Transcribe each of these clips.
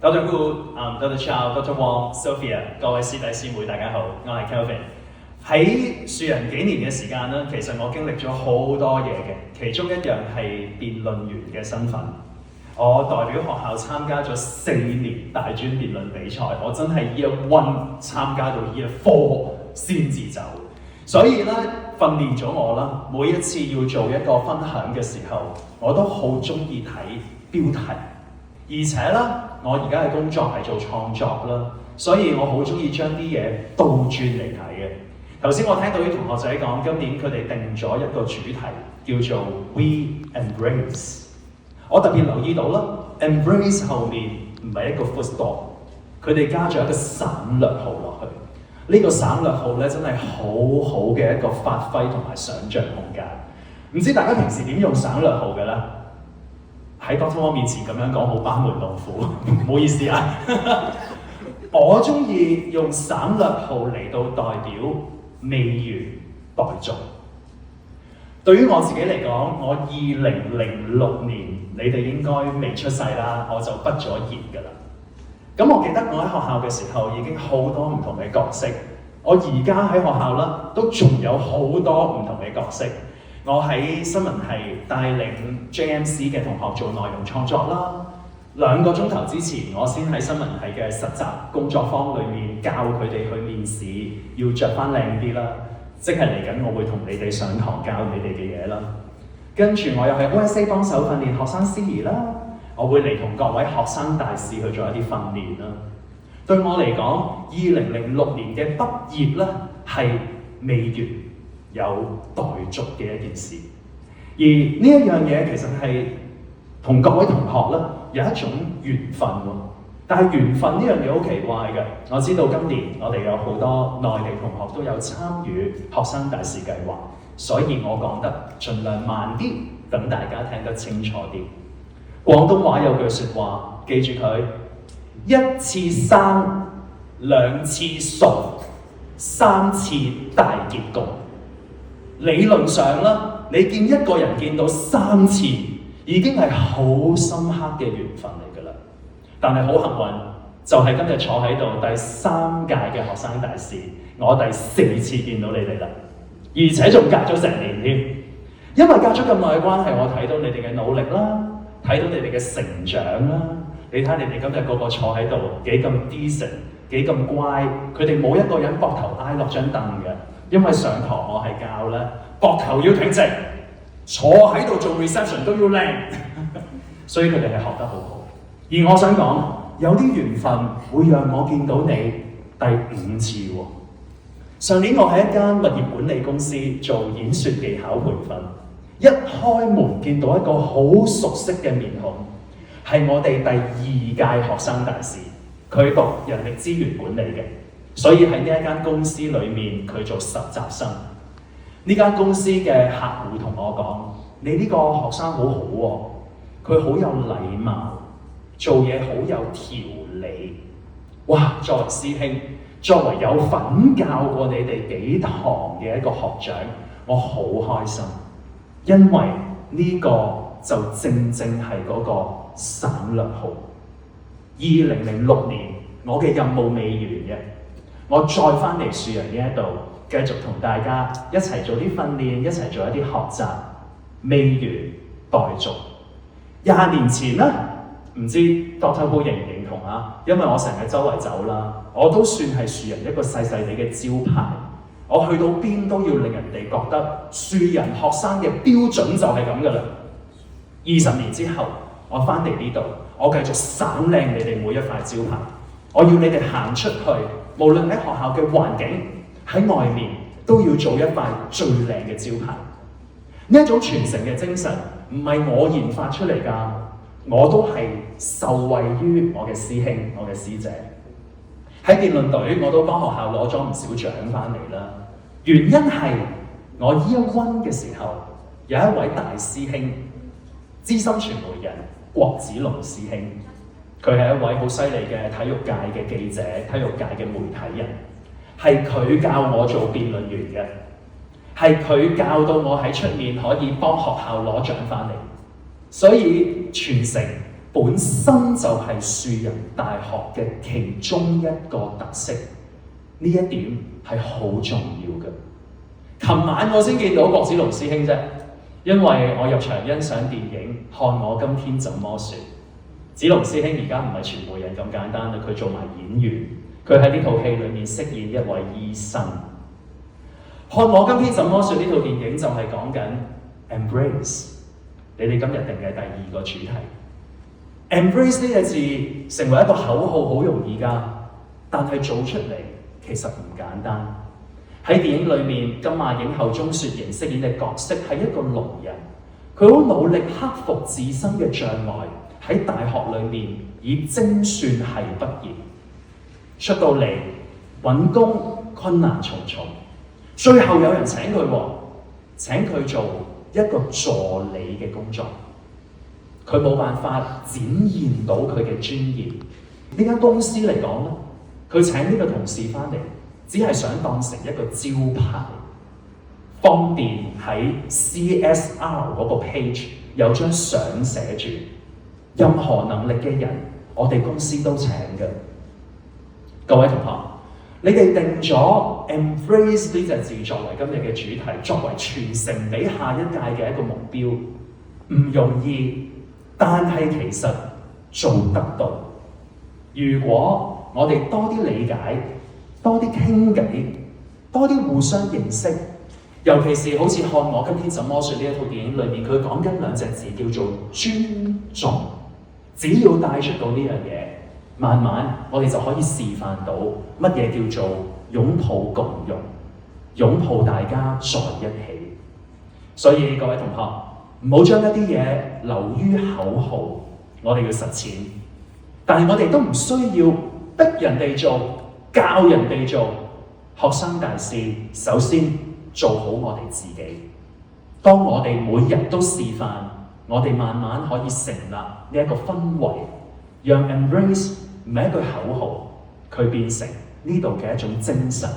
Dr. Hu、Dr. Chow、Dr. Wong、Sophia， 各位師弟師妹，大家好，我係 Kelvin。喺樹人幾年嘅時間咧，其實我經歷咗好多嘢嘅，其中一樣係辯論員嘅身份。我代表學校參加咗4年大專辯論比賽，我真係 Year 1參加到 Year 4先至走，所以咧訓練咗我啦。每一次要做一個分享嘅時候，我都好中意睇標題。而且咧，我而家嘅工作係做創作啦，所以我好中意將啲嘢倒轉嚟睇嘅。頭先我聽到啲同學仔講，今年佢哋定咗一個主題叫做 We Embrace。我特別留意到啦 ，Embrace 後面唔係一個 full stop， 佢哋加咗一個省略號落去。呢個省略號咧真係好好嘅一個發揮同埋想像空間。唔知大家平時點用省略號嘅咧？喺 Dr. Wong 面前咁樣講好班門弄斧，唔好意思啊。我中意用省略號嚟到代表未完待續。對於我自己嚟講，我2006年，你哋應該未出世啦，我就畢咗業㗎啦。咁我記得我喺學校嘅時候已經好多唔同嘅角色，我而家喺學校啦都仲有好多唔同嘅角色。我喺新聞系帶領 JMC 嘅同學做內容創作啦。2個鐘頭之前，我先喺新聞系嘅實習工作坊裏面教佢哋去面試，要着翻靚啲啦。即係嚟緊，我會同你哋上堂教你哋嘅嘢啦。跟住我又係 OSA 幫手訓練學生司儀啦。我會嚟同各位學生大使去做一啲訓練啦。對我嚟講，2006年嘅畢業咧係未完，有待續嘅一件事。而呢一樣嘢其實係同各位同學咧有一種緣分喎。但係緣分呢樣嘢好奇怪嘅。我知道今年我哋有好多內地同學都有參與學生大使計劃，所以我講得盡量慢啲，等大家聽得清楚啲。廣東話有句説話，記住佢：一次生，兩次熟，3次大結局。理論上啦，你見一個人見到3次，已經係好深刻嘅緣分嚟㗎啦。但係好幸運，就係今日坐喺度第3屆嘅學生大使，我第4次見到你哋啦，而且仲隔咗成年添。因為隔咗咁耐嘅關係，我睇到你哋嘅努力啦，睇到你哋嘅成長啦。你睇你哋今日個個坐喺度幾咁 decent， 幾咁乖，佢哋冇一個人膊頭挨落張凳嘅。因為上堂我係教咧，膊頭要挺直，坐喺度做 reception 都要靚，所以佢哋係學得好好。而我想講，有啲緣分會讓我見到你第5次喎。上年我喺一間物業管理公司做演說技巧培訓，一開門見到一個好熟悉嘅面孔，係我哋第2屆學生大使，佢讀人力資源管理嘅。所以喺呢一間公司裏面，佢做實習生。呢間公司嘅客戶同我講：你呢個學生好好喎，佢好有禮貌，做嘢好有條理。哇！作為師兄，作為有份教過你哋幾堂嘅一個學長，我好開心，因為呢個就正正係嗰個省略號。2006年，我嘅任務未完嘅。我再翻嚟樹人呢一度，繼續同大家一齊做啲訓練，一齊做一啲學習，未完待續。20年前咧，唔知 Dr. Hu 認唔認同啊？因為我成日周圍走啦，我都算係樹人一個細細地嘅招牌。我去到邊都要令人哋覺得樹人學生嘅標準就係咁噶啦。20年之後，我翻嚟呢度，我繼續省靚你哋每一塊招牌。我要你哋行出去。無論喺學校嘅環境，喺外面都要做一塊最靚嘅招牌。呢一種傳承嘅精神唔係我研發出嚟㗎，我都係受惠於我嘅師兄、我嘅師姐。喺辯論隊，我都幫學校攞咗唔少獎翻嚟啦。原因係我 Year 1嘅時候，有一位大師兄，資深傳媒人郭子龍師兄。佢係一位好犀利嘅體育界嘅記者、體育界嘅媒體人，係佢教我做辯論員嘅，係佢教到我喺出面可以幫學校攞獎翻嚟。所以傳承本身就係樹仁大學嘅其中一個特色，呢一點係好重要嘅。琴晚我先見到郭子龍師兄啫，因為我入場欣賞電影《看我今天怎麼說》。子龍師兄而家唔係傳媒人咁簡單啦，佢做埋演員，佢喺呢套戲裏面飾演一位醫生。《看我今天怎麼說》呢套電影就係講緊 embrace， 你哋今日定嘅第二個主題。embrace 呢個字成為一個口號好容易㗎，但係做出嚟其實唔簡單。喺電影裏面，金馬影后鍾雪瑩飾演嘅角色係一個聾人，佢好努力克服自身嘅障礙，喺大學裏面以精算系畢業，出到嚟揾工困難重重，最後有人請佢做一個助理嘅工作，佢冇辦法展現到佢嘅專業。呢間公司嚟講咧，佢請呢個同事翻嚟，只係想當成一個招牌，方便喺 CSR 嗰個 page 有張相寫住，任何能力嘅人，我哋公司都請嘅。各位同學，你哋定咗 embrace 呢隻字作為今日嘅主題，作為傳承俾下一屆嘅一個目標，唔容易，但係其實做得到。如果我哋多啲理解，多啲傾偈，多啲互相認識，尤其是好似看我今天怎麼說呢一套電影裏面，佢講緊兩隻字叫做尊重。只要帶出到呢樣嘢，慢慢我哋就可以示範到乜嘢叫做擁抱共融，擁抱大家在一起。所以各位同學，唔好將一啲嘢流於口號，我哋要實踐。但係我哋都唔需要逼人哋做，教人哋做。學生大事，首先做好我哋自己。當我哋每日都示範，我哋慢慢可以成立呢一個氛圍，讓 embrace 唔係一句口號，佢變成呢度嘅一種精神。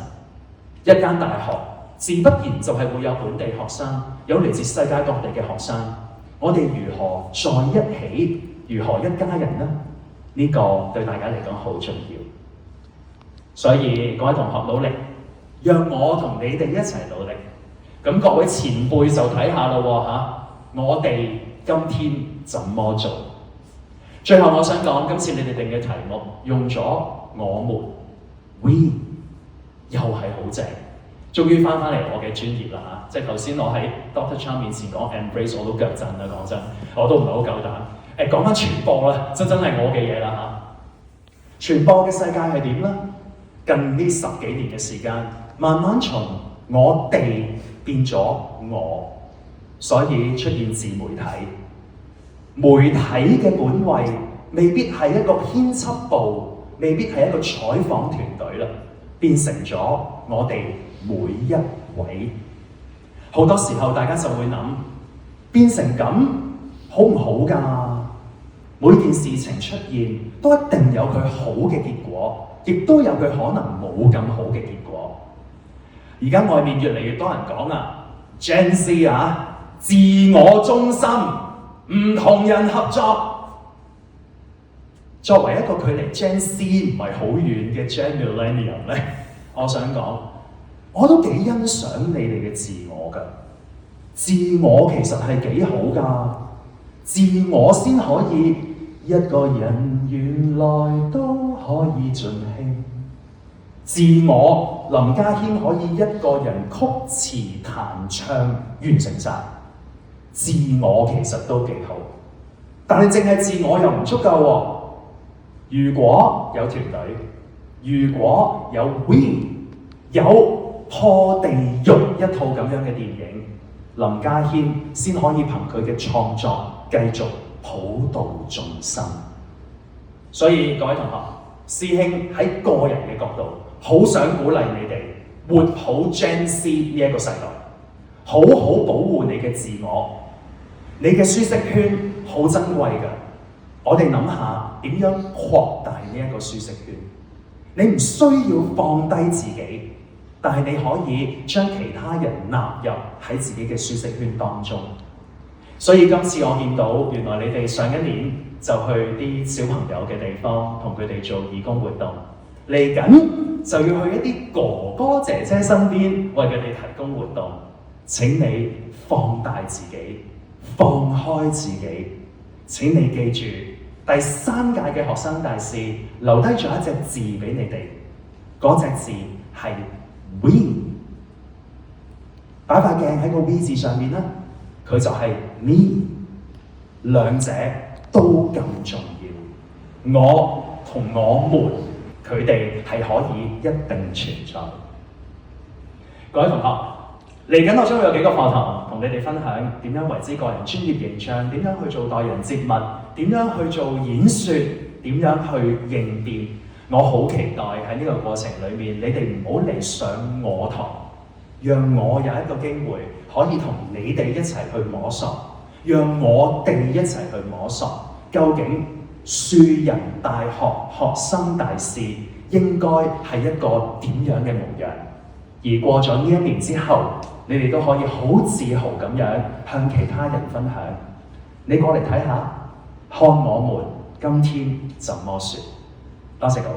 一間大學自不然就係會有本地學生，有嚟自世界各地嘅學生。我哋如何在一起，如何一家人呢？呢個對大家嚟講好重要。所以各位同學努力，讓我同你哋一齊努力。咁各位前輩就睇下咯嚇，我哋今天怎麼做？最後我想講，今次你哋定嘅題目用咗我們 we， 又係好正。終於翻嚟我嘅專業啦嚇，即係頭先我喺 Dr. Chan 面前講 embrace 我都腳震啦，講真，我都唔係好夠膽。講翻傳播啦，真係我嘅嘢啦嚇。傳播嘅世界係點咧？近呢10幾年嘅時間，慢慢從我哋變咗我，所以出現自媒體。媒體嘅本位未必係一個編輯部，未必係一個採訪團隊啦，變成咗我哋每一位。好多時候大家就會諗，變成咁好唔好㗎？每件事情出現都一定有佢好嘅結果，亦都有佢可能冇咁好嘅結果。而家外面越嚟越多人講啊 ，Gen Z 啊，自我中心，唔同人合作。作為一個距離 Gen Z 唔係好遠嘅 Gen Millennium 咧，我想講，我都幾欣賞你哋嘅自我㗎。自我其實係幾好㗎，自我先可以一個人原來都可以盡興。自我林家謙可以一個人曲詞彈唱完成晒。自我其實都幾好，但係淨係自我又唔足夠喎。如果有團隊，如果有 we， 有破地獄一套咁樣嘅電影，林家謙先可以憑佢嘅創作繼續普度眾生。所以各位同學，師兄喺個人嘅角度，好想鼓勵你哋活好 Gen Z 呢一個世代，好好保護你嘅自我。你嘅舒適圈好珍貴㗎，我哋諗下點樣擴大呢一個舒適圈。你唔需要放低自己，但係你可以將其他人納入喺自己嘅舒適圈當中。所以今次我見到原來你哋上一年就去啲小朋友嘅地方，同佢哋做義工活動。嚟緊就要去一啲哥哥姐姐身邊，為佢哋提供活動。請你放大自己，放開自己。請你記住，第3屆嘅學生大使留低咗一隻字俾你哋，嗰隻字係 We。擺塊鏡喺個 We 字上面啦，佢就係 Me。兩者都咁重要，我同我們，佢哋係可以一定存在。各位同學，嚟緊我將會有幾個課堂同你哋分享點樣為之個人專業形象，點樣去做待人接物，點樣去做演說，點樣去應變。我好期待喺呢個過程裏面，你哋唔好嚟上我堂，讓我有一個機會可以同你哋一齊去摸索。讓我哋一齊去摸索，究竟樹仁大學學生大使應該係一個點樣嘅模樣？而過咗呢1年之後，你哋都可以好自豪咁樣向其他人分享。你過嚟睇下，看我們今天怎麼說。多謝各位。